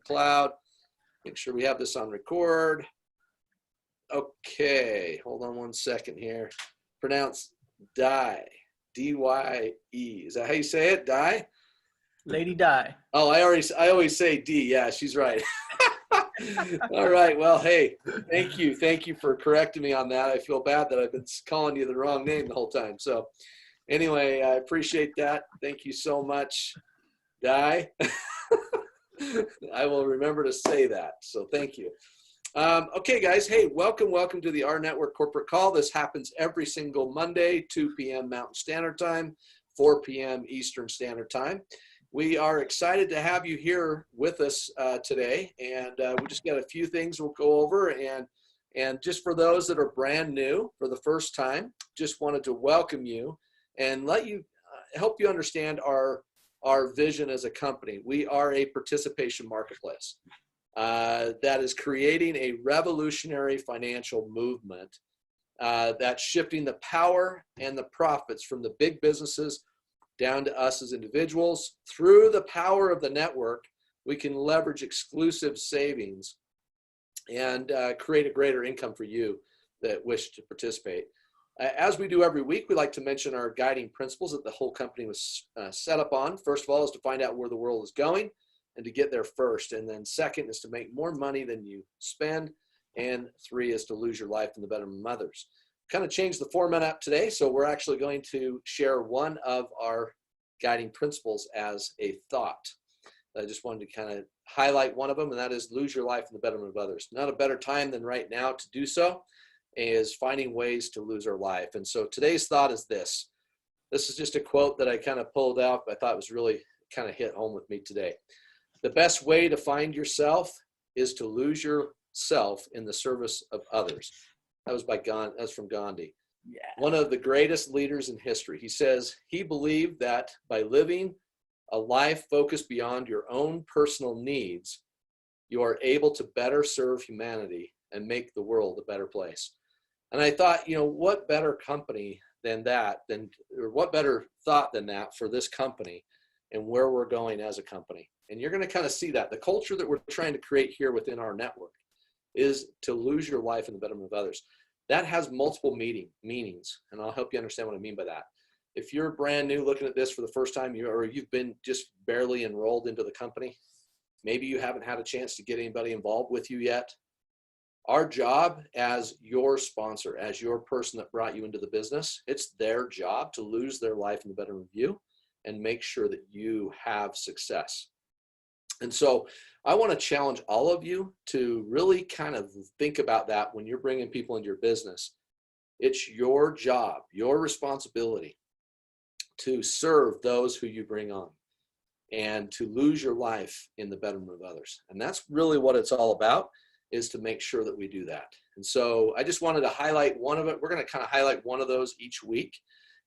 cloud. Make sure we have this on record. Okay, hold on one second here. Pronounce Di, D-Y-E. Is that how you say it, Di? Lady Di. Oh, I always say D. Yeah, she's right. All right. Well, hey, thank you. Thank you for correcting me on that. I feel bad that I've been calling you the wrong name the whole time. So anyway, I appreciate that. Thank you so much, Di. I will remember to say that. So thank you. Okay, guys. Hey, welcome to the rNetwork corporate call. This happens every single Monday, 2 p.m. Mountain Standard Time, 4 p.m. Eastern Standard Time. We are excited to have you here with us today, and we just got a few things we'll go over. And just for those that are brand new for the first time, just wanted to welcome you and let you help you understand our vision as a company. We are a participation marketplace that is creating a revolutionary financial movement that's shifting the power and the profits from the big businesses down to us as individuals. Through the power of the network, we can leverage exclusive savings and create a greater income for you that wish to participate. As we do every week, we like to mention our guiding principles that the whole company was set up on. First of all is to find out where the world is going and to get there first. And then second is to make more money than you spend. And 3 is to lose your life in the betterment of others. Kind of changed the format up today, so we're actually going to share one of our guiding principles as a thought. I just wanted to kind of highlight one of them, and that is lose your life in the betterment of others. Not a better time than right now to do so, is finding ways to lose our life. And so today's thought is this. This is just a quote that I kind of pulled out, but I thought it was really kind of hit home with me today. The best way to find yourself is to lose yourself in the service of others. That was that's from Gandhi. Yeah. One of the greatest leaders in history. He says he believed that by living a life focused beyond your own personal needs, you are able to better serve humanity and make the world a better place. And I thought, you know, what better company than that, or what better thought than that for this company and where we're going as a company. And you're going to kind of see that. The culture that we're trying to create here within our network is to lose your life in the betterment of others. That has multiple meanings, and I'll help you understand what I mean by that. If you're brand new looking at this for the first time, or you've been just barely enrolled into the company, maybe you haven't had a chance to get anybody involved with you yet. Our job as your sponsor, as your person that brought you into the business, it's their job to lose their life in the betterment of you and make sure that you have success. And so I want to challenge all of you to really kind of think about that when you're bringing people into your business. It's your job, your responsibility to serve those who you bring on and to lose your life in the betterment of others. And that's really what it's all about, is to make sure that we do that. And so I just wanted to highlight one of it. We're going to kind of highlight one of those each week.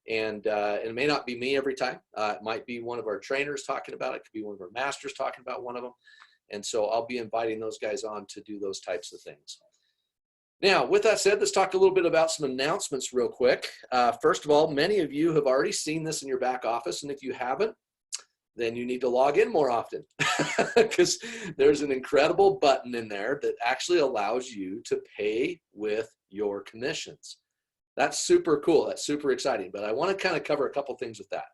And it may not be me every time. It might be one of our trainers talking about it. It could be one of our masters talking about one of them. And so I'll be inviting those guys on to do those types of things. Now, with that said, let's talk a little bit about some announcements real quick. First of all, many of you have already seen this in your back office. And if you haven't, then you need to log in more often because there's an incredible button in there that actually allows you to pay with your commissions. That's super cool. That's super exciting. But I want to kind of cover a couple things with that.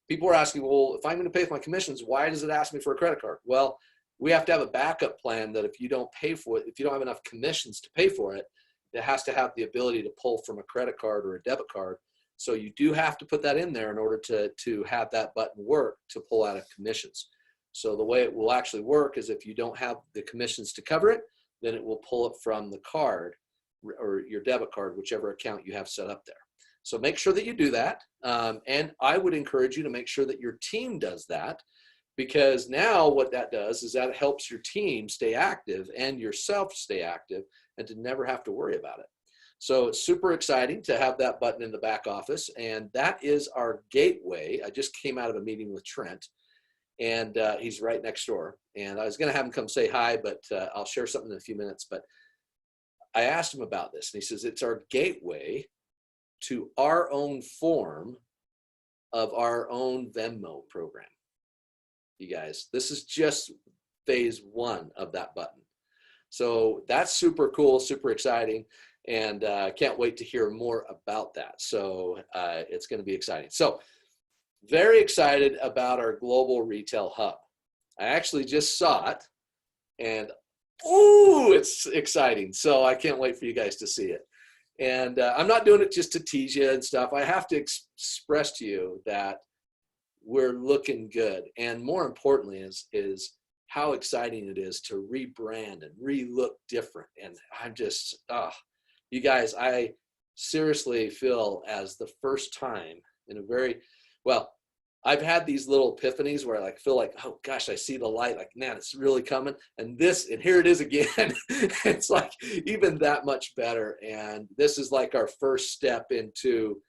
People are asking, well, if I'm going to pay with my commissions, why does it ask me for a credit card? Well, we have to have a backup plan that if you don't pay for it, if you don't have enough commissions to pay for it, it has to have the ability to pull from a credit card or a debit card. So you do have to put that in there in order to have that button work to pull out of commissions. So the way it will actually work is if you don't have the commissions to cover it, then it will pull it from the card or your debit card, whichever account you have set up there. So make sure that you do that. And I would encourage you to make sure that your team does that, because now what that does is that it helps your team stay active and yourself stay active and to never have to worry about it. So it's super exciting to have that button in the back office, and that is our gateway. I just came out of a meeting with Trent, and he's right next door. And I was going to have him come say hi, but I'll share something in a few minutes. But I asked him about this, and he says it's our gateway to our own form of our own Venmo program. You guys, this is just phase 1 of that button. So that's super cool, super exciting, and can't wait to hear more about that. So it's going to be exciting. So very excited about our global retail hub. I actually just saw it, and ooh, it's exciting. So I can't wait for you guys to see it. And I'm not doing it just to tease you and stuff. I have to express to you that we're looking good. And more importantly is how exciting it is to rebrand and re-look different. And I'm just, you guys, I seriously feel as the first time in a very, well, I've had these little epiphanies where I like feel like, oh gosh, I see the light, like, man, it's really coming. And here it is again. It's like even that much better. And this is like our first step into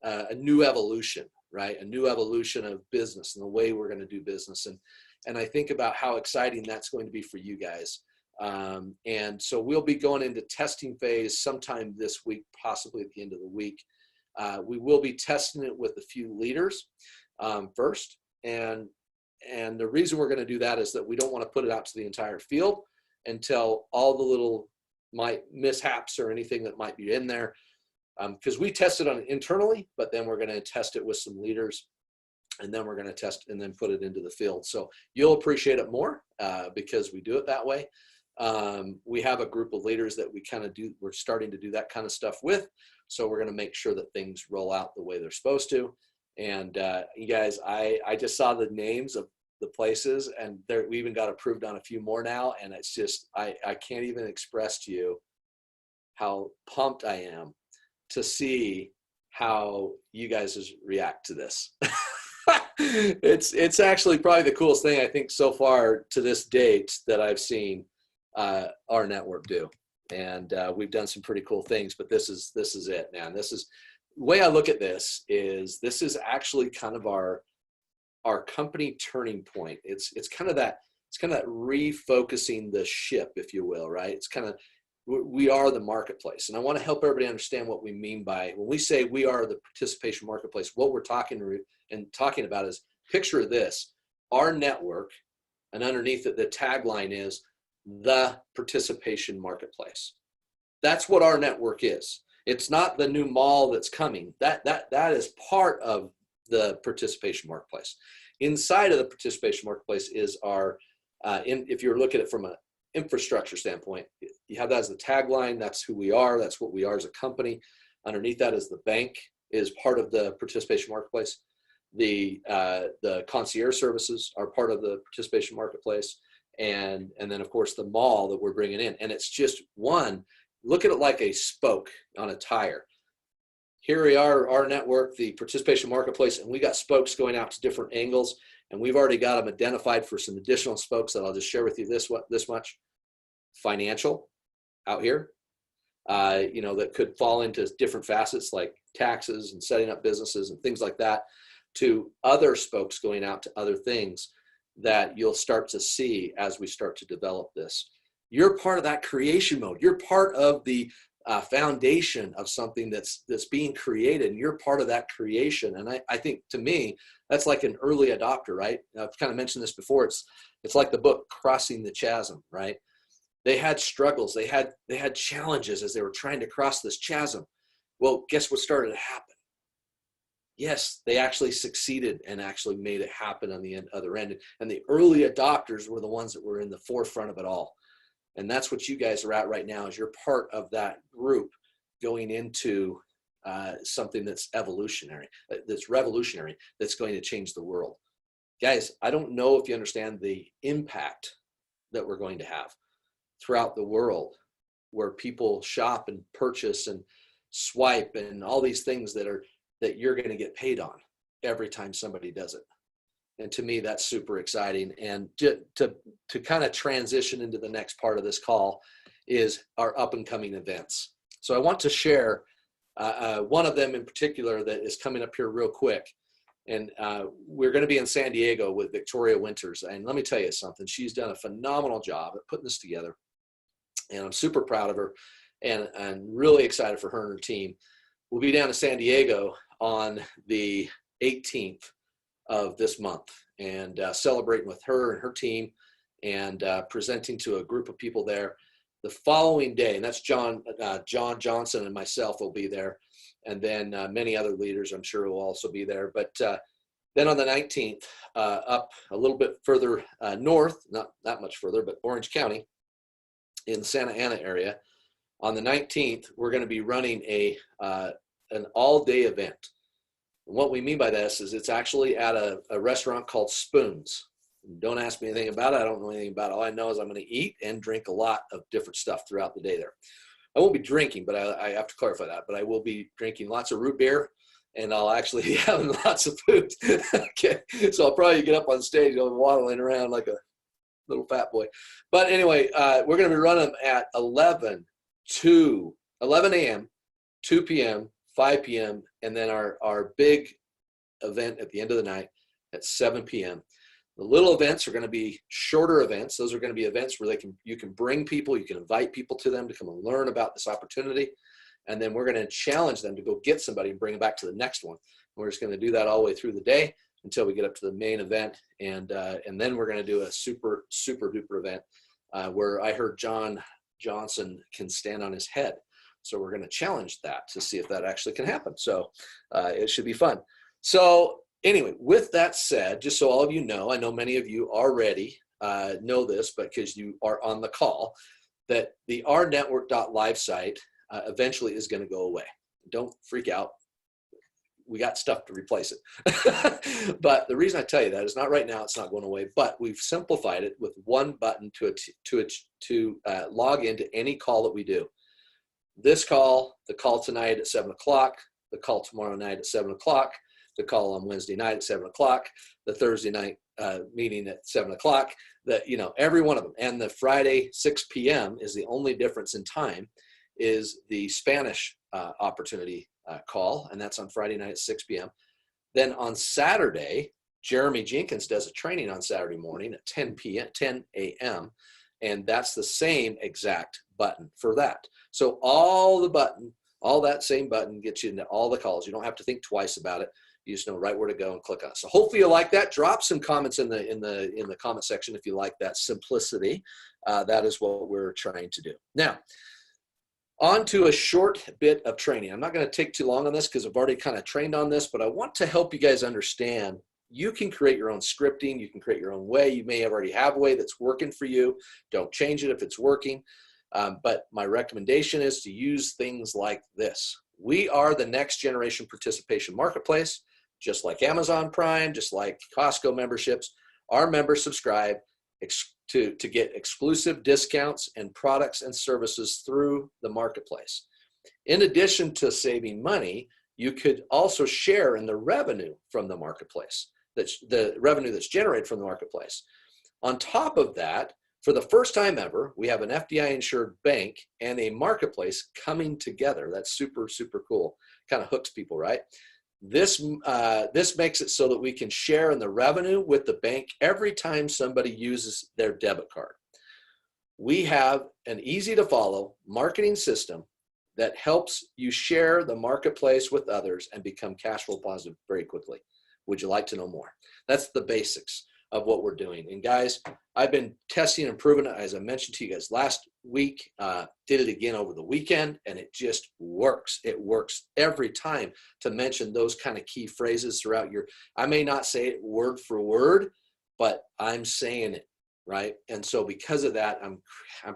a new evolution, right? A new evolution of business and the way we're going to do business. And I think about how exciting that's going to be for you guys. And so we'll be going into testing phase sometime this week, possibly at the end of the week. We will be testing it with a few leaders first. And the reason we're going to do that is that we don't want to put it out to the entire field until all the little mishaps or anything that might be in there. Because we tested on it internally, but then we're going to test it with some leaders, and then we're going to test and then put it into the field. So you'll appreciate it more because we do it that way. We have a group of leaders that we're starting to do that kind of stuff with. So we're going to make sure that things roll out the way they're supposed to. And you guys, I just saw the names of the places, and we even got approved on a few more now. And it's just, I can't even express to you how pumped I am to see how you guys react to this. It's actually probably the coolest thing I think so far to this date that I've seen our network do. And we've done some pretty cool things, but this is it, man. This is the way I look at this is actually kind of our company turning point. It's kind of that refocusing the ship, if you will, right? It's kind of, we are the marketplace. And I want to help everybody understand what we mean by, when we say we are the participation marketplace, what we're talking about is, picture this, our network, and underneath it, the tagline is the participation marketplace. That's what our network is. It's not the new mall that's coming. That is part of the participation marketplace. Inside of the participation marketplace is our, if you're looking at it from an infrastructure standpoint, you have that as the tagline. That's who we are. That's what we are as a company. Underneath that is the bank is part of the participation marketplace. The concierge services are part of the participation marketplace. And then of course the mall that we're bringing in. And it's just one, look at it like a spoke on a tire. Here we are, our network, the participation marketplace, and we got spokes going out to different angles, and we've already got them identified for some additional spokes that I'll just share with you this much. Financial out here, that could fall into different facets like taxes and setting up businesses and things like that, to other spokes going out to other things that you'll start to see as we start to develop this. You're part of that creation mode. You're part of the foundation of something that's being created, and you're part of that creation. And I think, to me, that's like an early adopter, right? I've kind of mentioned this before. It's like the book Crossing the Chasm, right? They had struggles. They had challenges as they were trying to cross this chasm. Well, guess what started to happen? Yes, they actually succeeded and actually made it happen on the other end. And the early adopters were the ones that were in the forefront of it all. And that's what you guys are at right now, is you're part of that group going into something that's evolutionary, that's revolutionary, that's going to change the world. Guys, I don't know if you understand the impact that we're going to have throughout the world, where people shop and purchase and swipe and all these things that you're going to get paid on every time somebody does it. And to me, that's super exciting. And to kind of transition into the next part of this call is our up and coming events. So I want to share one of them in particular that is coming up here real quick. And we're going to be in San Diego with Victoria Winters. And let me tell you something, she's done a phenomenal job at putting this together. And I'm super proud of her and really excited for her and her team. We'll be down in San Diego on the 18th of this month and celebrating with her and her team. and presenting to a group of people there the following day. And that's John Johnson and myself will be there. And then many other leaders, I'm sure, will also be there. But then on the 19th, up a little bit further north, not that much further, but Orange County in the Santa Ana area, on the 19th, we're going to be running an all-day event. And what we mean by this is it's actually at a restaurant called Spoons. Don't ask me anything about it. I don't know anything about it. All I know is I'm going to eat and drink a lot of different stuff throughout the day there. I won't be drinking, but I have to clarify that. But I will be drinking lots of root beer, and I'll actually be having lots of food. Okay, so I'll probably get up on stage, waddling around like a little fat boy. But anyway, we're going to be running them at 11 a.m., 2 p.m., 5 p.m., and then our big event at the end of the night at 7 p.m. The little events are going to be shorter events. Those are going to be events where you can bring people, you can invite people to them to come and learn about this opportunity. And then we're going to challenge them to go get somebody and bring them back to the next one. We're just going to do that all the way through the day until we get up to the main event. And then we're going to do a super, super duper event where I heard John Johnson can stand on his head. So we're going to challenge that to see if that actually can happen. So it should be fun. So anyway, with that said, just so all of you know, I know many of you already know this, but because you are on the call, that the rNetwork.live site eventually is going to go away. Don't freak out. We got stuff to replace it. But the reason I tell you that is not right now, it's not going away, but we've simplified it with one button to log into any call that we do. This call, the call tonight at 7 o'clock, the call tomorrow night at 7 o'clock, the call on Wednesday night at 7 o'clock, the Thursday night meeting at 7 o'clock, every one of them. And the Friday 6 p.m. is the only difference in time, is the Spanish opportunity call, and that's on Friday night at 6 p.m. Then on Saturday, Jeremy Jenkins does a training on Saturday morning at 10 a.m., and that's the same exact button for that. So all that same button gets you into all the calls. You don't have to think twice about it. You just know right where to go and click on it. So hopefully you like that. Drop some comments in the comment section if you like that simplicity. That is what we're trying to do. Now, on to a short bit of training. I'm not going to take too long on this because I've already kind of trained on this, but I want to help you guys understand you can create your own scripting. You can create your own way. You may already have a way that's working for you. Don't change it if it's working. But my recommendation is to use things like this. We are the next generation participation marketplace, just like Amazon Prime, just like Costco memberships. Our members subscribe to get exclusive discounts and products and services through the marketplace. In addition to saving money, you could also share in the revenue from the marketplace. That's the revenue that's generated from the marketplace. On top of that, for the first time ever, we have an FDI insured bank and a marketplace coming together. That's super, super cool. Kind of hooks people, right? This makes it so that we can share in the revenue with the bank every time somebody uses their debit card. We have an easy to follow marketing system that helps you share the marketplace with others and become cash flow positive very quickly. Would you like to know more? That's the basics of what we're doing. And guys, I've been testing and proving it, as I mentioned to you guys last week, did it again over the weekend, and it just works. It works every time to mention those kind of key phrases throughout I may not say it word for word, but I'm saying it, right? And so because of that, I'm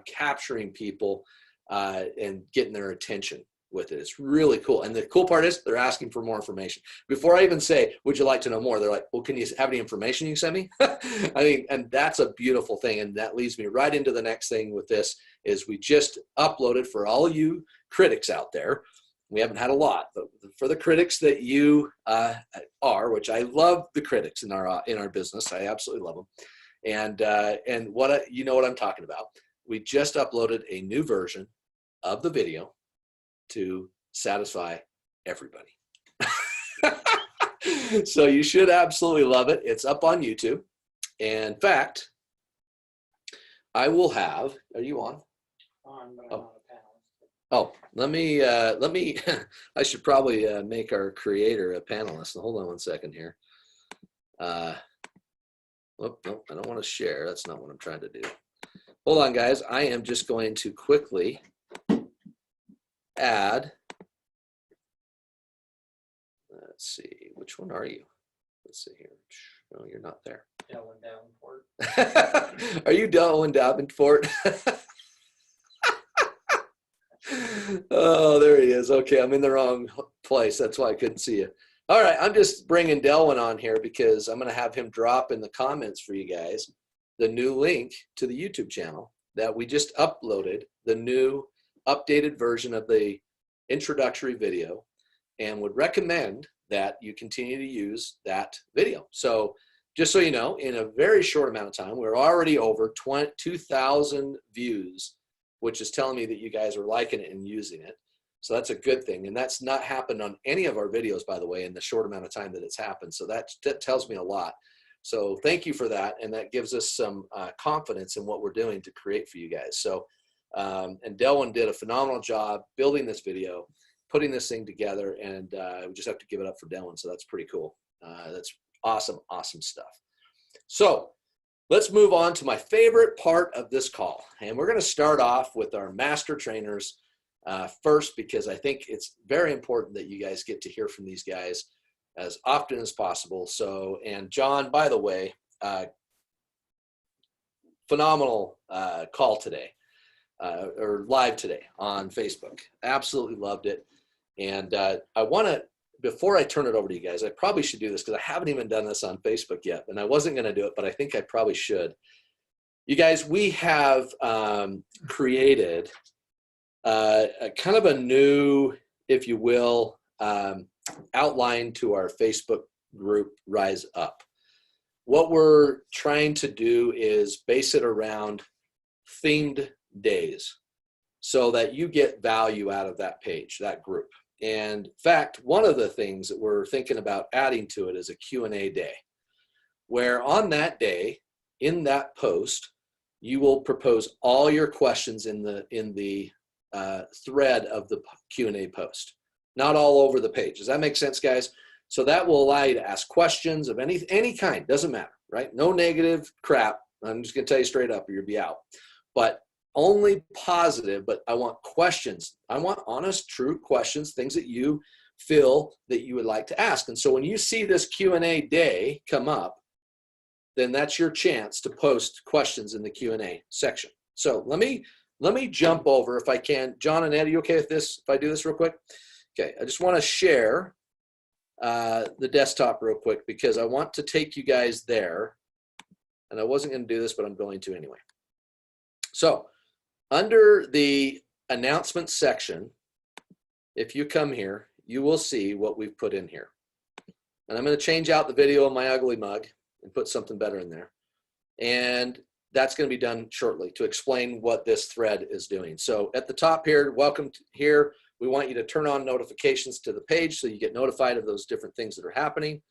capturing people and getting their attention with it. It's really cool. And the cool part is they're asking for more information. Before I even say, would you like to know more? They're like, well, can you have any information you can send me? I mean, and that's a beautiful thing. And that leads me right into the next thing with this is we just uploaded for all you critics out there. We haven't had a lot, but for the critics that you are, which I love the critics in our business. I absolutely love them. And you know what I'm talking about. We just uploaded a new version of the video to satisfy everybody. So you should absolutely love it. It's up on YouTube. And in fact, I will have, are you on? On, but I'm not a panelist. Oh, let me, I should probably make our creator a panelist. Hold on one second here. Oh, no, I don't want to share. That's not what I'm trying to do. Hold on, guys. I am just going to quickly add. Let's see. Which one are you? Let's see here. No, you're not there. Dylan Davenport. Are you Dylan Davenport? Oh, there he is. Okay, I'm in the wrong place. That's why I couldn't see you. All right, I'm just bringing Delwyn on here because I'm going to have him drop in the comments for you guys the new link to the YouTube channel that we just uploaded, the new updated version of the introductory video, and would recommend that you continue to use that video. So just so you know, in a very short amount of time, we're already over 2,000 views, which is telling me that you guys are liking it and using it. So that's a good thing. And that's not happened on any of our videos, by the way, in the short amount of time that it's happened. So that tells me a lot. So thank you for that. And that gives us some confidence in what we're doing to create for you guys. So, and Delwyn did a phenomenal job building this video, putting this thing together, and we just have to give it up for Delwyn. So that's pretty cool. That's awesome, awesome stuff. So let's move on to my favorite part of this call. And we're going to start off with our master trainers first, because I think it's very important that you guys get to hear from these guys as often as possible. So, and John, by the way, phenomenal call today, or live today on Facebook. Absolutely loved it. And I want to, before I turn it over to you guys, I probably should do this because I haven't even done this on Facebook yet, and I wasn't going to do it, but I think I probably should. You guys, we have created a kind of a new, if you will, outline to our Facebook group, Rise Up. What we're trying to do is base it around themed days so that you get value out of that page, that group. And in fact, one of the things that we're thinking about adding to it is a Q&A day, where on that day, in that post, you will propose all your questions in the thread of the Q&A post, not all over the page. Does that make sense, guys? So that will allow you to ask questions of any kind, doesn't matter, right? No negative crap. I'm just gonna tell you straight up or you'll be out. But only positive, but I want questions. I want honest, true questions, things that you feel that you would like to ask. And so when you see this Q&A day come up, then that's your chance to post questions in the Q&A section. So let me jump over if I can. John and Ed, are you okay with this if I do this real quick? Okay, I just want to share the desktop real quick because I want to take you guys there. And I wasn't going to do this, but I'm going to anyway. So under the announcement section, if you come here, you will see what we've put in here. And I'm going to change out the video of my ugly mug and put something better in there. And that's going to be done shortly to explain what this thread is doing. So at the top here, welcome here. We want you to turn on notifications to the page so you get notified of those different things that are happening.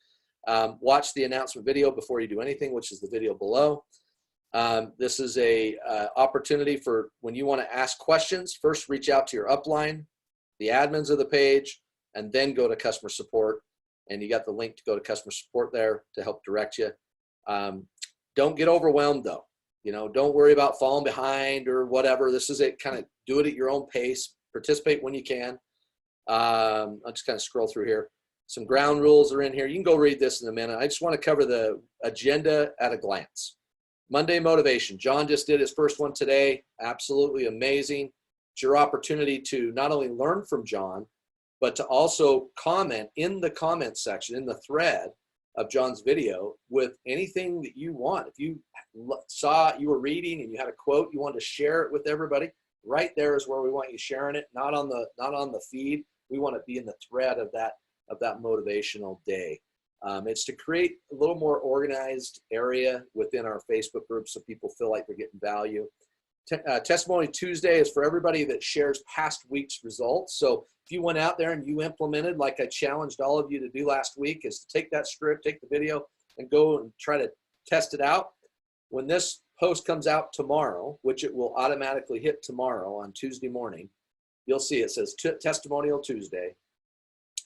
Watch the announcement video before you do anything, which is the video below. This is a opportunity for when you want to ask questions. First, reach out to your upline, the admins of the page, and then go to customer support. And you got the link to go to customer support there to help direct you. Don't get overwhelmed though. You know, don't worry about falling behind or whatever. This is it. Kind of do it at your own pace. Participate when you can. I'll just kind of scroll through here. Some ground rules are in here. You can go read this in a minute. I just want to cover the agenda at a glance. Monday motivation. John just did his first one today. Absolutely amazing. It's your opportunity to not only learn from John, but to also comment in the comment section, in the thread of John's video with anything that you want. If you saw, you were reading and you had a quote, you wanted to share it with everybody, right there is where we want you sharing it, not on the feed. We want to be in the thread of that motivational day. It's to create a little more organized area within our Facebook group so people feel like they're getting value. Testimony Tuesday is for everybody that shares past week's results. So if you went out there and you implemented, like I challenged all of you to do last week, is to take that script, take the video, and go and try to test it out. When this post comes out tomorrow, which it will automatically hit tomorrow on Tuesday morning, you'll see it says Testimonial Tuesday.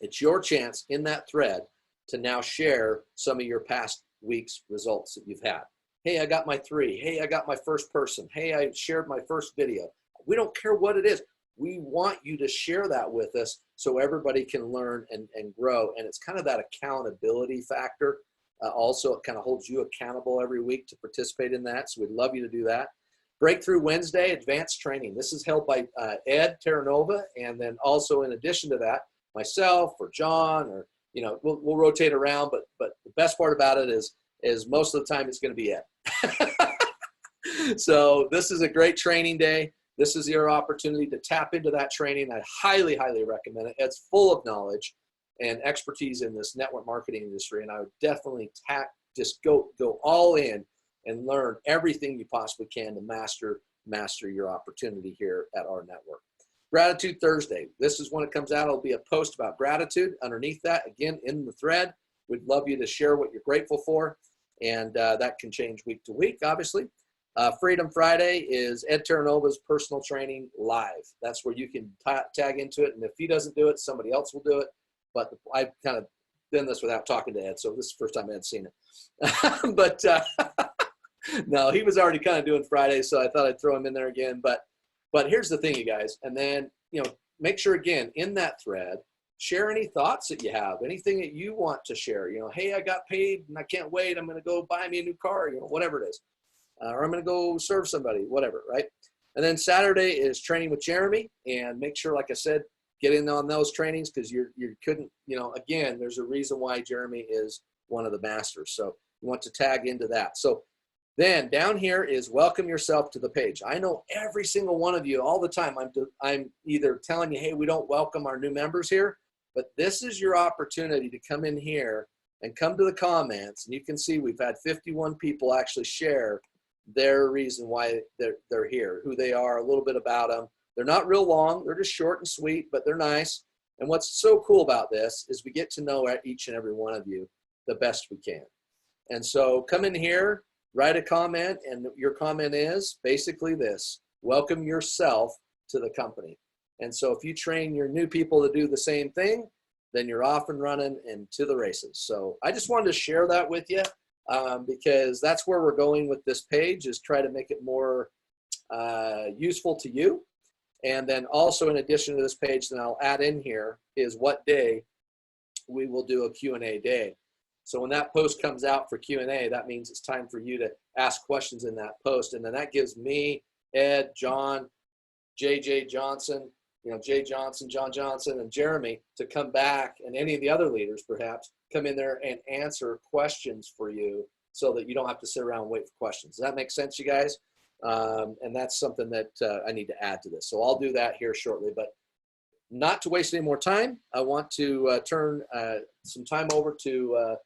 It's your chance in that thread to now share some of your past week's results that you've had. Hey, I got my 3. Hey, I got my first person. Hey, I shared my first video. We don't care what it is. We want you to share that with us so everybody can learn and grow. And it's kind of that accountability factor. Also, it kind of holds you accountable every week to participate in that. So we'd love you to do that. Breakthrough Wednesday, advanced training. This is held by Ed Terranova. And then also in addition to that, myself or John, or, you know, we'll rotate around. But the best part about it is most of the time it's going to be Ed. So this is a great training day. This is your opportunity to tap into that training. I highly, highly recommend it. It's full of knowledge and expertise in this network marketing industry. And I would definitely just go all in and learn everything you possibly can to master your opportunity here at our network. Gratitude Thursday. This is when it comes out. It'll be a post about gratitude underneath that. Again, in the thread. We'd love you to share what you're grateful for. And that can change week to week, obviously. Freedom Friday is Ed Terranova's personal training live. That's where you can tag into it. And if he doesn't do it, somebody else will do it. But I've kind of done this without talking to Ed. So this is the first time Ed's seen it. But no, he was already kind of doing Friday. So I thought I'd throw him in there again. But here's the thing, you guys. And then, you know, make sure, again, in that thread, share any thoughts that you have, anything that you want to share. You know, hey, I got paid and I can't wait. I'm going to go buy me a new car, you know, whatever it is. Or I'm going to go serve somebody, whatever, right? And then Saturday is training with Jeremy. And make sure, like I said, get in on those trainings because you couldn't, you know, again, there's a reason why Jeremy is one of the masters. So you want to tag into that. So then down here is welcome yourself to the page. I know every single one of you all the time. I'm either telling you, hey, we don't welcome our new members here, but this is your opportunity to come in here and come to the comments. And you can see we've had 51 people actually share their reason why they're here, who they are, a little bit about them. They're not real long. They're just short and sweet, but they're nice. And what's so cool about this is we get to know each and every one of you the best we can. And so come in here, write a comment, and your comment is basically this: welcome yourself to the company. And so if you train your new people to do the same thing, then you're off and running and to the races. So I just wanted to share that with you because that's where we're going with this page, is try to make it more useful to you. And then also in addition to this page, then I'll add in here is what day we will do a Q&A day. So when that post comes out for Q&A, that means it's time for you to ask questions in that post. And then that gives me, Ed, John, JJ Johnson, you know, Jay Johnson, John Johnson, and Jeremy to come back, and any of the other leaders perhaps come in there and answer questions for you so that you don't have to sit around and wait for questions. Does that make sense, you guys? And that's something that I need to add to this. So I'll do that here shortly, but not to waste any more time, I want to turn some time over to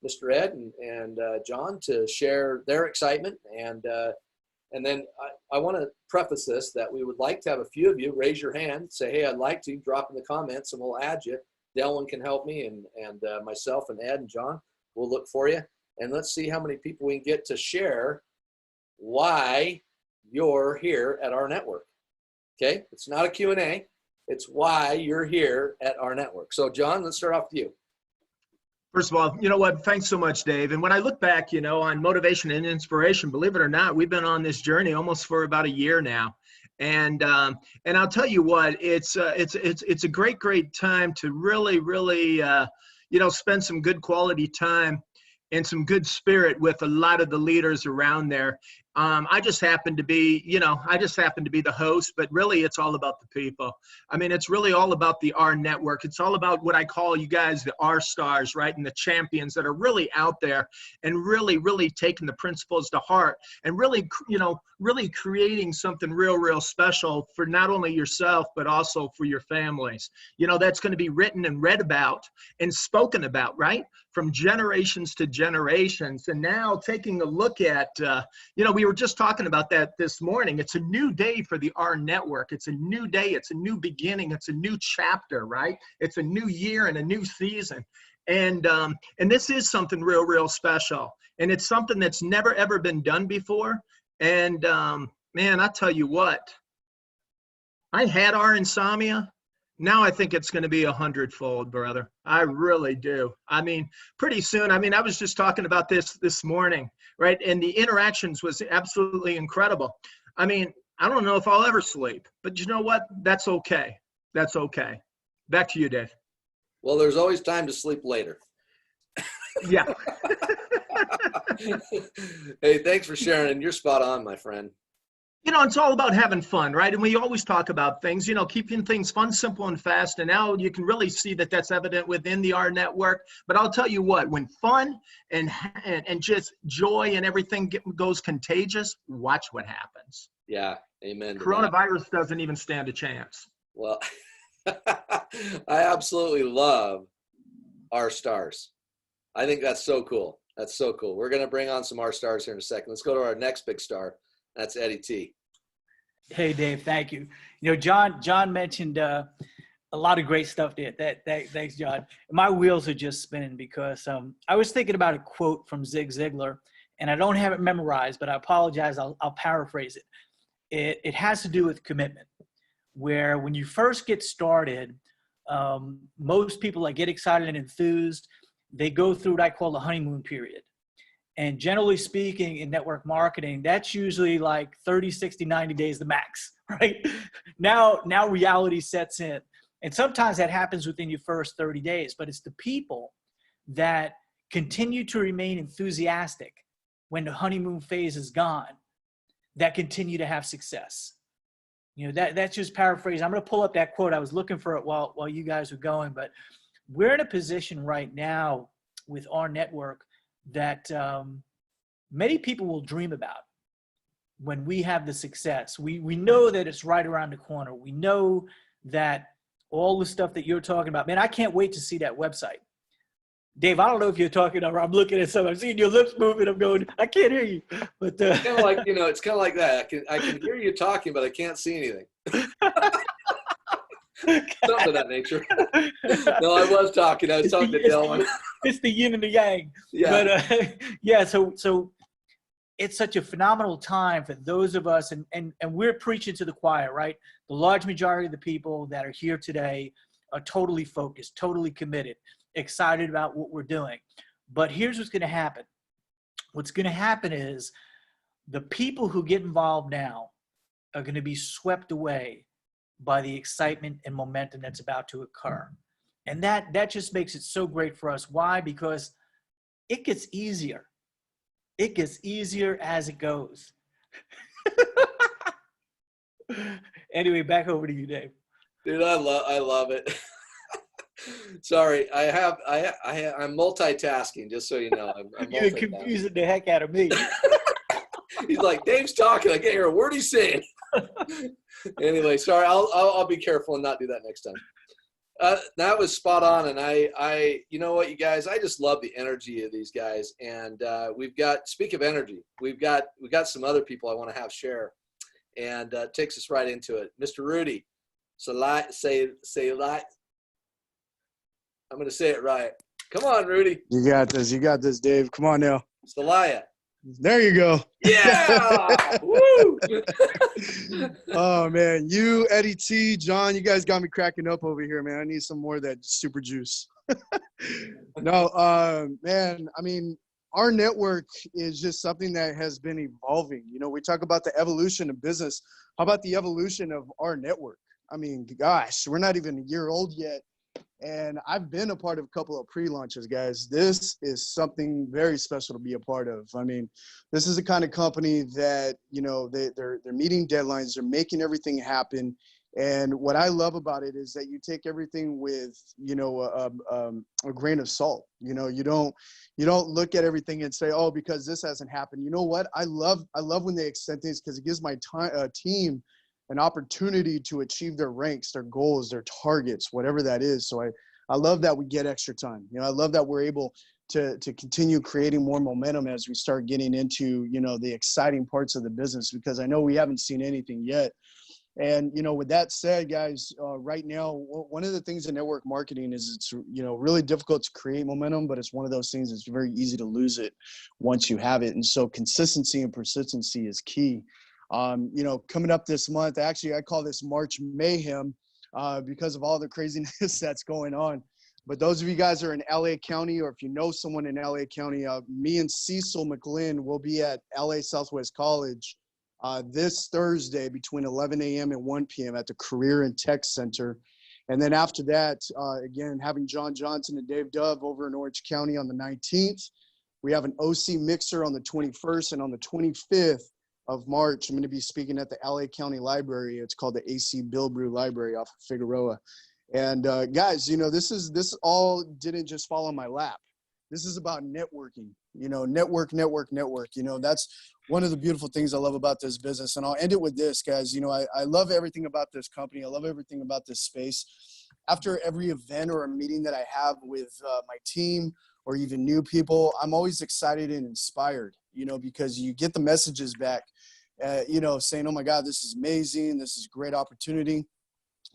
Mr. Ed and John to share their excitement. And then I want to preface this that we would like to have a few of you raise your hand, say, hey, I'd like to, drop in the comments, and we'll add you. Delwyn can help me, and myself and Ed and John will look for you. And let's see how many people we can get to share why you're here at our network. Okay, it's not a Q&A. It's why you're here at our network. So John, let's start off with you. First of all, you know what? Thanks so much, Dave. And when I look back, you know, on motivation and inspiration, believe it or not, we've been on this journey almost for about a year now. And I'll tell you what, it's a great time to really, you know, spend some good quality time and some good spirit with a lot of the leaders around there. I just happen to be, you know, the host, but really it's all about the people. I mean, it's really all about the R network. It's all about what I call you guys the R stars, right? And the champions that are really out there and really taking the principles to heart and really, you know, really creating something real special for not only yourself, but also for your families. You know, that's going to be written and read about and spoken about, right? From generations to generations. And now taking a look at, you know, we were just talking about that this morning. It's a new day for the R network. It's a new day. It's a new beginning. It's a new chapter, right? It's a new year and a new season. And this is something real special. And it's something that's never, ever been done before. And man, I tell you what, I had R insomnia. Now I think it's going to be 100-fold, brother. I really do. I mean, pretty soon. I mean, I was just talking about this morning, right? And the interactions was absolutely incredible. I mean, I don't know if I'll ever sleep, but you know what? That's okay. That's okay. Back to you, Dave. Well, there's always time to sleep later. Yeah. Hey, thanks for sharing, and you're spot on, my friend. You know, it's all about having fun, right? And we always talk about things, you know, keeping things fun, simple, and fast. And now you can really see that that's evident within the rNetwork. But I'll tell you what, when fun and just joy and everything goes contagious, watch what happens. Yeah, amen. Coronavirus doesn't even stand a chance. Well, I absolutely love our stars. I think that's so cool. That's so cool. We're going to bring on some R stars here in a second. Let's go to our next big star. That's Eddie T. Hey, Dave, thank you. You know, John mentioned a lot of great stuff there. Thanks, John. My wheels are just spinning because I was thinking about a quote from Zig Ziglar, and I don't have it memorized, but I apologize. I'll paraphrase it. It has to do with commitment, where when you first get started, most people that get excited and enthused, they go through what I call the honeymoon period. And generally speaking, in network marketing, that's usually like 30, 60, 90 days the max, right? Now reality sets in. And sometimes that happens within your first 30 days, but it's the people that continue to remain enthusiastic when the honeymoon phase is gone that continue to have success. You know, that's just paraphrase. I'm going to pull up that quote. I was looking for it while you guys were going, but we're in a position right now with rNetwork that many people will dream about when we have the success. We know that it's right around the corner. We know that all the stuff that you're talking about, man, I can't wait to see that website. Dave, I don't know if you're talking or I'm looking at something. I'm seeing your lips moving. I'm going, I can't hear you. But It's kind of like, you know, it's kind of like that. I can hear you talking, but I can't see anything. Something of that nature. No, I was talking. I was talking to Dylan. It's the yin and the yang. Yeah. But yeah, so it's such a phenomenal time for those of us, and we're preaching to the choir, right? The large majority of the people that are here today are totally focused, totally committed, excited about what we're doing. But here's what's going to happen. What's going to happen is the people who get involved now are going to be swept away by the excitement and momentum that's about to occur. And that just makes it so great for us. Why? Because it gets easier. It gets easier as it goes. Anyway, back over to you, Dave. Dude, I love it. Sorry, I'm multitasking, just so you know. I'm You're confusing the heck out of me. He's like, Dave's talking. I can't hear a word he's saying. Anyway, sorry. I'll be careful and not do that next time. That was spot on, and I you know what, you guys, I just love the energy of these guys. And we've got, speak of energy, we've got some other people I want to have share, and takes us right into it. Mr. Rudy, I'm going to say it right. Come on, Rudy. You got this. You got this, Dave. Come on now. Salaya. There you go. Yeah. Woo. Oh, man. You, Eddie T, John, you guys got me cracking up over here, man. I need some more of that super juice. No, man, I mean, our network is just something that has been evolving. You know, we talk about the evolution of business. How about the evolution of our network? I mean, gosh, we're not even a year old yet. And I've been a part of a couple of pre-launches, guys. This is something very special to be a part of. I mean, this is the kind of company that, you know, they're meeting deadlines. They're making everything happen. And what I love about it is that you take everything with, you know, a grain of salt. You know, you don't look at everything and say, oh, because this hasn't happened. You know what? I love when they extend things, because it gives my team an opportunity to achieve their ranks, their goals, their targets, whatever that is. So I love that we get extra time. You know, I love that we're able to continue creating more momentum as we start getting into, you know, the exciting parts of the business, because I know we haven't seen anything yet. And, you know, with that said, guys, right now, one of the things in network marketing is it's, you know, really difficult to create momentum, but it's one of those things that's very easy to lose it once you have it. And so consistency and persistency is key. You know, coming up this month, actually, I call this March Mayhem. because of all the craziness that's going on. But those of you guys who are in LA County, or if you know someone in LA County, me and Cecil McGlynn will be at LA Southwest College this Thursday between 11 a.m. and 1 p.m. at the Career and Tech Center. And then after that, again, having John Johnson and Dave Dove over in Orange County on the 19th. We have an OC Mixer on the 21st, and on the 25th of March, I'm going to be speaking at the LA County Library. It's called the AC Bilbrew Library off of Figueroa. And guys, you know, this all didn't just fall on my lap. This is about networking, you know, network. You know, that's one of the beautiful things I love about this business. And I'll end it with this, guys. You know, I love everything about this company. I love everything about this space. After every event or a meeting that I have with my team or even new people, I'm always excited and inspired, you know, because you get the messages back, you know, saying, oh my God, this is amazing. This is a great opportunity.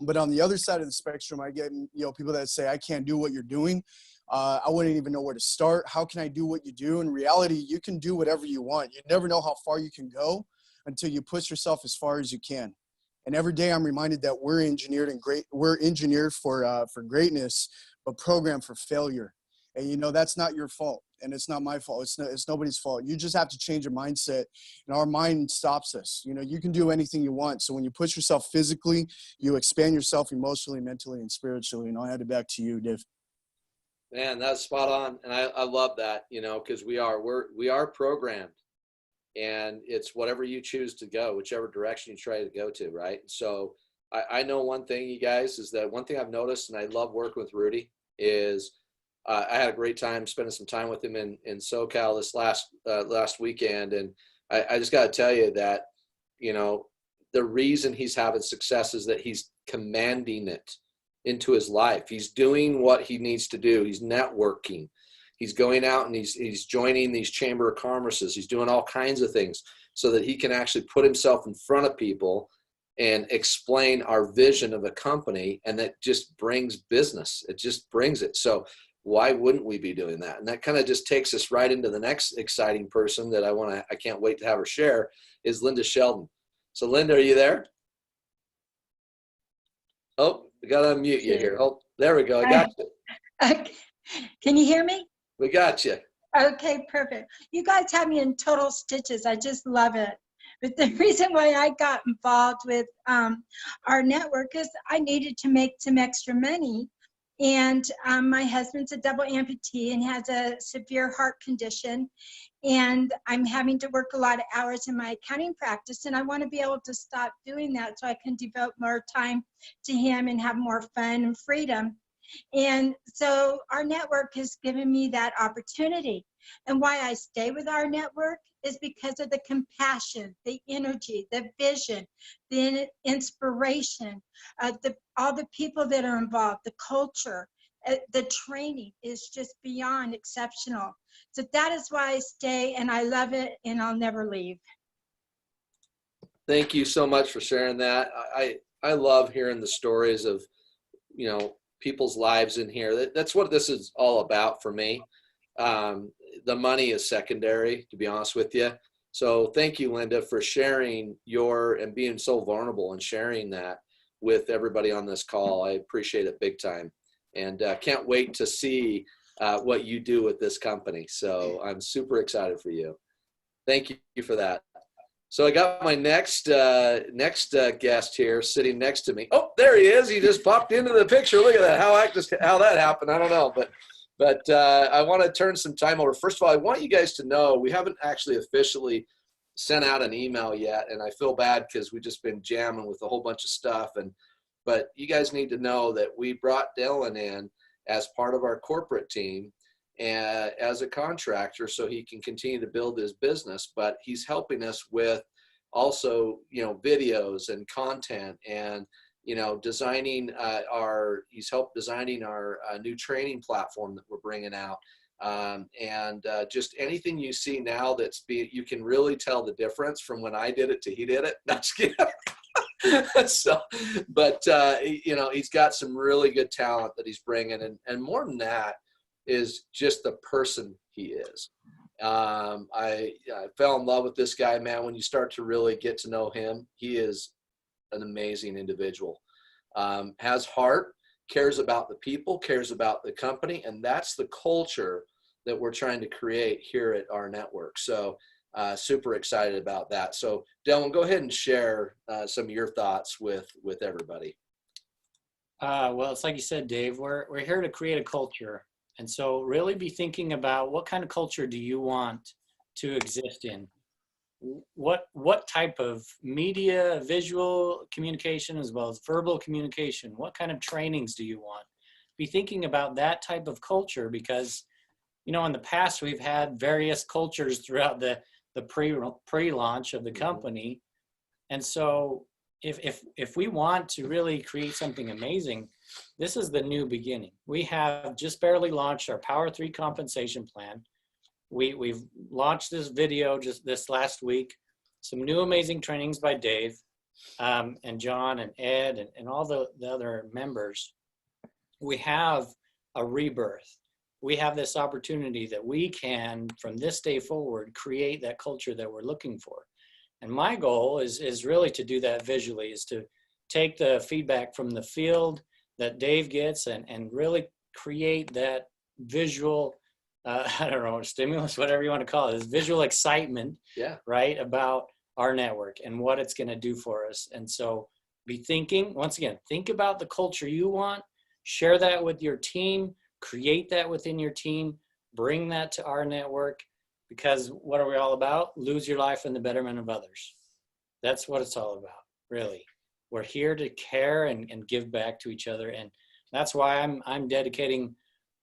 But on the other side of the spectrum, I get, you know, people that say, I can't do what you're doing. I wouldn't even know where to start. How can I do what you do? In reality, you can do whatever you want. You never know how far you can go until you push yourself as far as you can. And every day I'm reminded that we're engineered for greatness, but programmed for failure. And, you know, that's not your fault. And it's not my fault. It's nobody's fault. You just have to change your mindset. And our mind stops us. You know, you can do anything you want. So when you push yourself physically, you expand yourself emotionally, mentally, and spiritually. And I'll hand it back to you, Dave. Man, that's spot on. And I love that, you know, because we are programmed, and it's whatever you choose to go, whichever direction you try to go to. Right. So I know one thing, you guys, is that one thing I've noticed, and I love working with Rudy, is I had a great time spending some time with him in SoCal this last weekend. And I just got to tell you that, you know, the reason he's having success is that he's commanding it into his life. He's doing what he needs to do. He's networking. He's going out and he's joining these chamber of commerces. He's doing all kinds of things so that he can actually put himself in front of people and explain our vision of a company. And that just brings business. It just brings it. So why wouldn't we be doing that? And that kind of just takes us right into the next exciting person that I can't wait to have her share, is Linda Sheldon. So Linda, are you there? Oh, we got to unmute you here. Oh, there we go. I got you. Can you hear me? We got you. Okay, perfect. You guys have me in total stitches. I just love it. But the reason why I got involved with our network is I needed to make some extra money. And my husband's a double amputee and has a severe heart condition. And I'm having to work a lot of hours in my accounting practice. And I want to be able to stop doing that so I can devote more time to him and have more fun and freedom. And so our network has given me that opportunity. And why I stay with our network is because of the compassion, the energy, the vision, the inspiration, all the people that are involved, the culture, the training is just beyond exceptional. So that is why I stay, and I love it, and I'll never leave. Thank you so much for sharing that. I love hearing the stories of, you know, people's lives in here. That's what this is all about for me. The money is secondary, to be honest with you. So thank you, Linda, for sharing and being so vulnerable and sharing that with everybody on this call. I appreciate it big time, and can't wait to see what you do with this company. So I'm super excited for you. Thank you for that. So I got my next guest here sitting next to me. Oh, there he is. He just popped into the picture. Look at that. How that happened, I don't know. But I want to turn some time over. First of all, I want you guys to know we haven't actually officially sent out an email yet, and I feel bad because we've just been jamming with a whole bunch of stuff. But you guys need to know that we brought Dylan in as part of our corporate team and as a contractor so he can continue to build his business. But he's helping us with also, you know, videos and content, and you know, he's helped designing our new training platform that we're bringing out. And just anything you see now you can really tell the difference from when I did it to he did it. That's good. So, but you know, he's got some really good talent that he's bringing. And more than that is just the person he is. I fell in love with this guy, man. When you start to really get to know him, he is an amazing individual. has heart, cares about the people, cares about the company, and that's the culture that we're trying to create here at rNetwork. So super excited about that. So Dylan, go ahead and share some of your thoughts with everybody. Well, it's like you said, Dave, we're here to create a culture. And so really be thinking about what kind of culture do you want to exist in? What type of media, visual communication, as well as verbal communication, what kind of trainings do you want? Be thinking about that type of culture, because, you know, in the past, we've had various cultures throughout the pre-launch of the company. And so if we want to really create something amazing, this is the new beginning. We have just barely launched our Power 3 compensation plan. We've launched this video just this last week, some new amazing trainings by Dave and John and Ed and all the other members. We have a rebirth. We have this opportunity that we can, from this day forward, create that culture that we're looking for. And my goal is really to do that visually, is to take the feedback from the field that Dave gets and really create that visual, I don't know, stimulus, whatever you want to call it, is visual excitement, right, about rNetwork and what it's going to do for us. And so be thinking, once again, think about the culture you want, share that with your team, create that within your team, bring that to rNetwork, because what are we all about? Lose your life in the betterment of others. That's what it's all about, really. We're here to care and give back to each other. And that's why I'm dedicating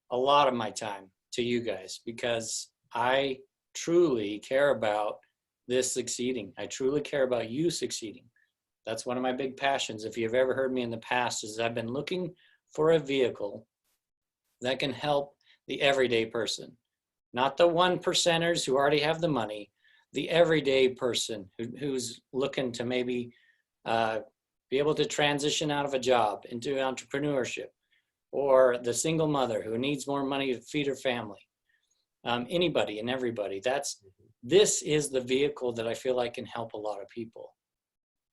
a lot of my time to you guys, because I truly care about this succeeding. I truly care about you succeeding. That's one of my big passions. If you've ever heard me in the past, is I've been looking for a vehicle that can help the everyday person, not the 1%ers who already have the money, the everyday person who's looking to maybe be able to transition out of a job into entrepreneurship, or the single mother who needs more money to feed her family. Anybody and everybody. This is the vehicle that I feel like can help a lot of people.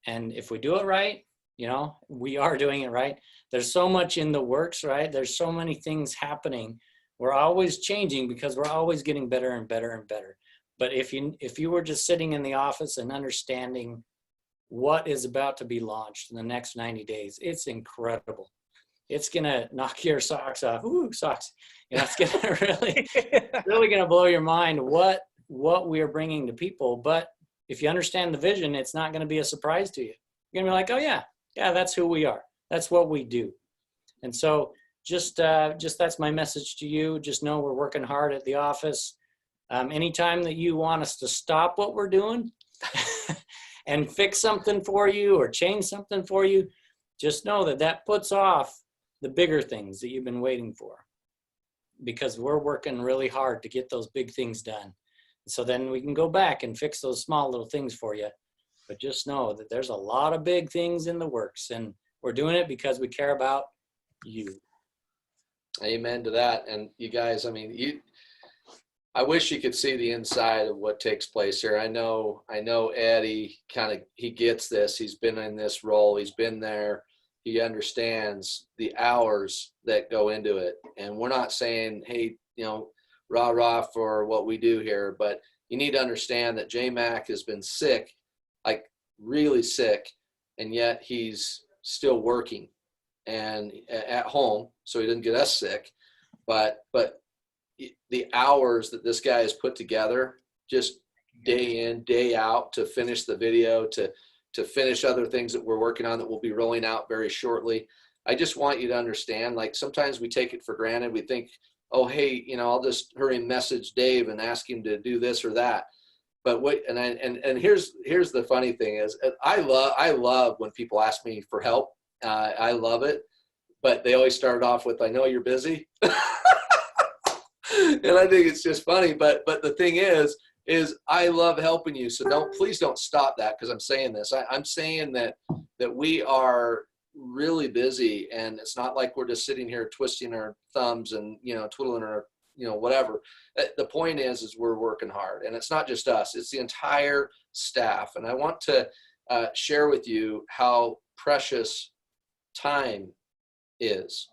And if we do it right, you know, we are doing it right. There's so much in the works, right? There's so many things happening. We're always changing because we're always getting better and better and better. But if you were just sitting in the office and understanding what is about to be launched in the next 90 days, it's incredible. It's gonna knock your socks off. Ooh, socks! You know, it's gonna really gonna blow your mind what we are bringing to people. But if you understand the vision, it's not gonna be a surprise to you. You're gonna be like, oh yeah, that's who we are. That's what we do. And so just that's my message to you. Just know we're working hard at the office. Anytime that you want us to stop what we're doing and fix something for you or change something for you, just know that puts off the bigger things that you've been waiting for, because we're working really hard to get those big things done. So then we can go back and fix those small little things for you. But just know that there's a lot of big things in the works, and we're doing it because we care about you. Amen to that. And you guys, I mean, I wish you could see the inside of what takes place here. I know Eddie he gets this. He's been in this role. He's been there. He understands the hours that go into it. And we're not saying, hey, you know, rah for what we do here, but you need to understand that J-Mac has been sick, like really sick, and yet he's still working and at home, so he didn't get us sick. But the hours that this guy has put together, just day in, day out, to finish the video, to finish other things that we're working on that we'll be rolling out very shortly. I just want you to understand, like, sometimes we take it for granted. We think, oh, hey, you know, I'll just hurry and message Dave and ask him to do this or that. But here's the funny thing is, I love when people ask me for help. I love it, but they always start off with, I know you're busy. And I think it's just funny, but the thing is I love helping you. So please don't stop that because I'm saying this. I'm saying that we are really busy, and it's not like we're just sitting here twisting our thumbs and, you know, twiddling our, you know, whatever. The point is we're working hard, and it's not just us, it's the entire staff. And I want to share with you how precious time is,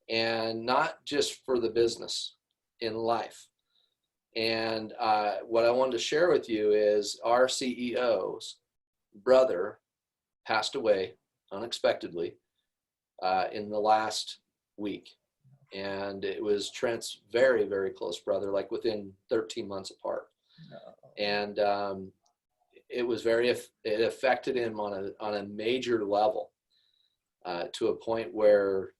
and not just for the business, in life. And what I wanted to share with you is our CEO's brother passed away unexpectedly in the last week. And it was Trent's very, very close brother, like within 13 months apart. And it was it affected him on a major level, to a point where,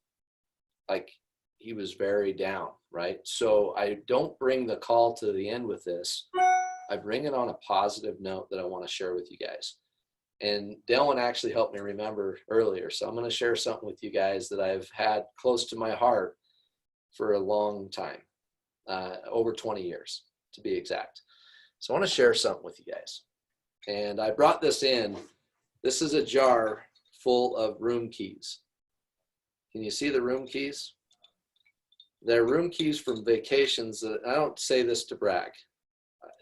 like, he was very down, right? So I don't bring the call to the end with this. I bring it on a positive note that I want to share with you guys. And Dylan actually helped me remember earlier. So I'm going to share something with you guys that I've had close to my heart for a long time, over 20 years to be exact. So I want to share something with you guys. And I brought this in. This is a jar full of room keys. Can you see the room keys? They're room keys from vacations. I don't say this to brag.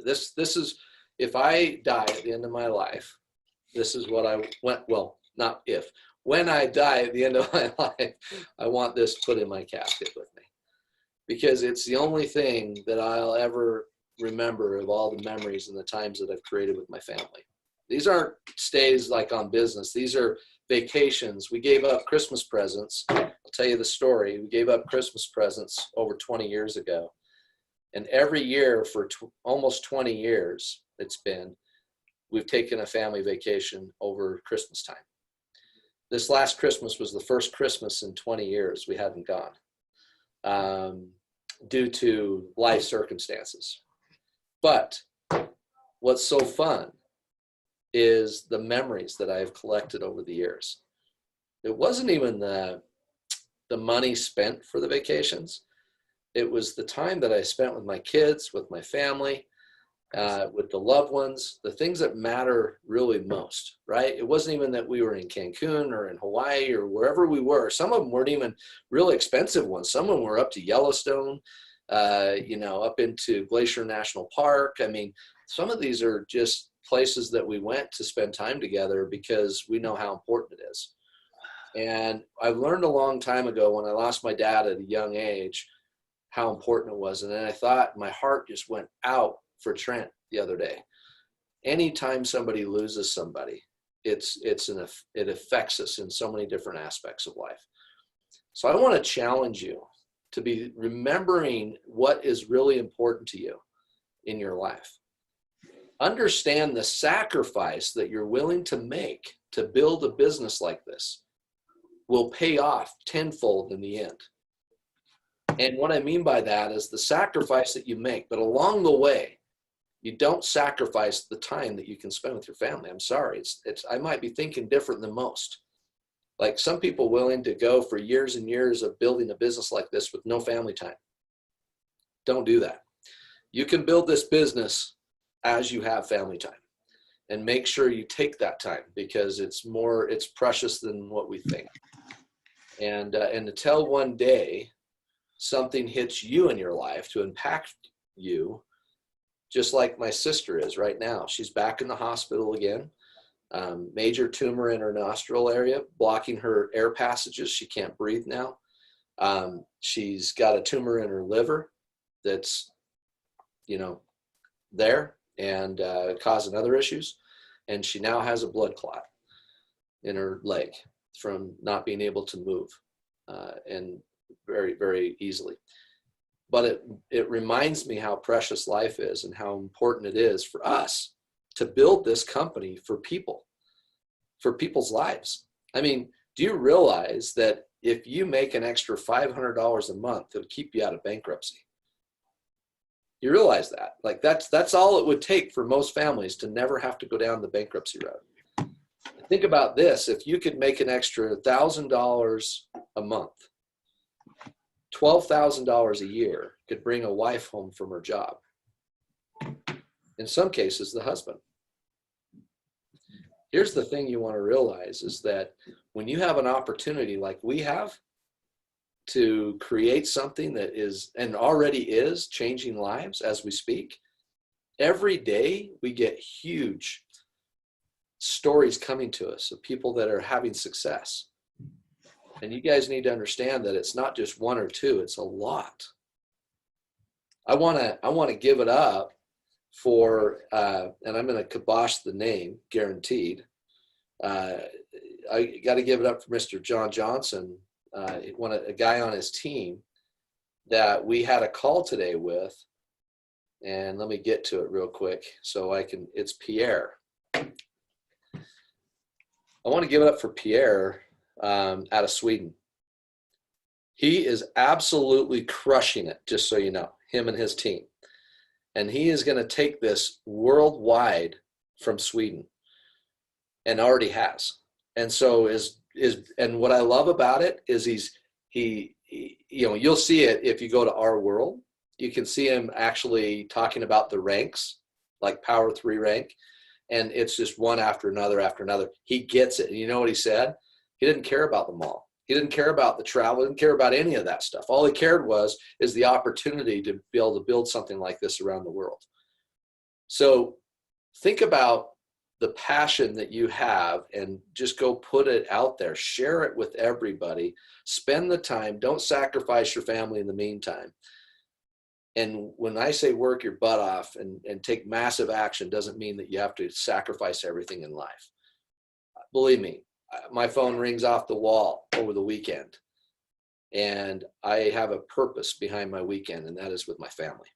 This is, if I die at the end of my life, this is what I went, well, not if. When I die at the end of my life, I want this put in my casket with me. Because it's the only thing that I'll ever remember of all the memories and the times that I've created with my family. These aren't stays like on business. These are vacations. We gave up Christmas presents. I'll tell you the story. We gave up Christmas presents over 20 years ago. And every year for almost 20 years we've taken a family vacation over Christmas time. This last Christmas was the first Christmas in 20 years we hadn't gone, due to life circumstances. But what's so fun is the memories that I've collected over the years. It wasn't even the money spent for the vacations. It was the time that I spent with my kids, with my family, with the loved ones, the things that matter really most, right? It wasn't even that we were in Cancun or in Hawaii or wherever we were. Some of them weren't even really expensive ones. Some of them were up to Yellowstone, up into Glacier National Park. I mean, some of these are just places that we went to spend time together because we know how important it is. And I learned a long time ago when I lost my dad at a young age how important it was. And then I thought, my heart just went out for Trent the other day. Anytime somebody loses somebody, it affects us in so many different aspects of life. So I want to challenge you to be remembering what is really important to you in your life. Understand the sacrifice that you're willing to make to build a business like this will pay off tenfold in the end. And what I mean by that is the sacrifice that you make, but along the way, you don't sacrifice the time that you can spend with your family. I'm sorry, I might be thinking different than most. Like some people willing to go for years and years of building a business like this with no family time. Don't do that. You can build this business as you have family time, and make sure you take that time because it's precious than what we think. And until one day something hits you in your life to impact you, just like my sister is right now. She's back in the hospital again. Major tumor in her nostril area, blocking her air passages. She can't breathe now. She's got a tumor in her liver that's, there and causing other issues. And she now has a blood clot in her leg from not being able to move and very, very easily. But it reminds me how precious life is and how important it is for us to build this company for people, for people's lives. I mean, do you realize that if you make an extra $500 a month, it'll keep you out of bankruptcy? You realize that? Like that's all it would take for most families to never have to go down the bankruptcy road. Think about this. If you could make an extra $1,000 a month, $12,000 a year could bring a wife home from her job. In some cases, the husband. Here's the thing you want to realize is that when you have an opportunity like we have to create something that is and already is changing lives as we speak, every day we get huge stories coming to us of people that are having success. And you guys need to understand that it's not just one or two, it's a lot. I want to give it up for, and I'm going to kibosh the name, guaranteed. I got to give it up for Mr. John Johnson, a guy on his team that we had a call today with. And let me get to it real quick so it's Pierre. I want to give it up for Pierre out of Sweden. He is absolutely crushing it, just so you know, him and his team. And he is going to take this worldwide from Sweden, and already has. And so and what I love about it is he you'll see it if you go to our world. You can see him actually talking about the ranks, like Power 3 rank, and it's just one after another after another. He gets it. And you know what he said? He didn't care about them all. He didn't care about the travel, didn't care about any of that stuff. All he cared is the opportunity to be able to build something like this around the world. So think about the passion that you have and just go put it out there. Share it with everybody. Spend the time. Don't sacrifice your family in the meantime. And when I say work your butt off and take massive action, doesn't mean that you have to sacrifice everything in life. Believe me, my phone rings off the wall over the weekend, and I have a purpose behind my weekend, and that is with my family.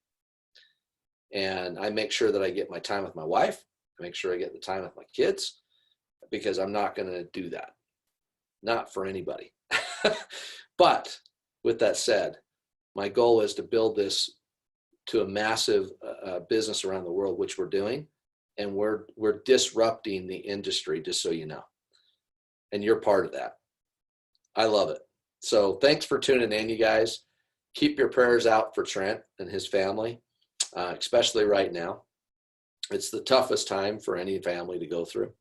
And I make sure that I get my time with my wife. I make sure I get the time with my kids, because I'm not going to do that. Not for anybody. But with that said, my goal is to build this to a massive business around the world, which we're doing. And we're disrupting the industry, just so you know. And you're part of that. I love it. So thanks for tuning in, you guys. Keep your prayers out for Trent and his family, especially right now. It's the toughest time for any family to go through.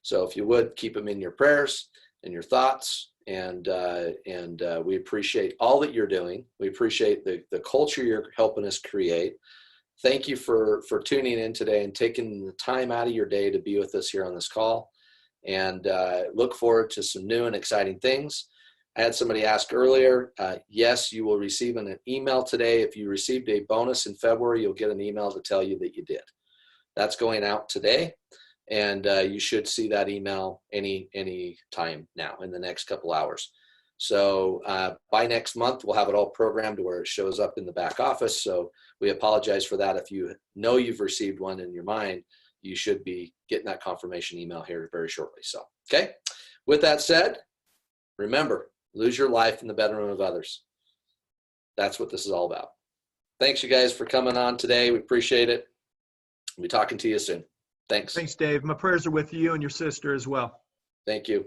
So if you would, keep them in your prayers and your thoughts. And we appreciate all that you're doing. We appreciate the culture you're helping us create. Thank you for tuning in today and taking the time out of your day to be with us here on this call. And look forward to some new and exciting things. I had somebody ask earlier, yes, you will receive an email today. If you received a bonus in February, you'll get an email to tell you that you did. That's going out today. And you should see that email any time now in the next couple hours. So by next month, we'll have it all programmed to where it shows up in the back office. So we apologize for that. If you know you've received one in your mind, you should be getting that confirmation email here very shortly. So, okay. With that said, remember, lose your life in the bedroom of others. That's what this is all about. Thanks, you guys, for coming on today. We appreciate it. We'll be talking to you soon. Thanks. Thanks, Dave. My prayers are with you and your sister as well. Thank you.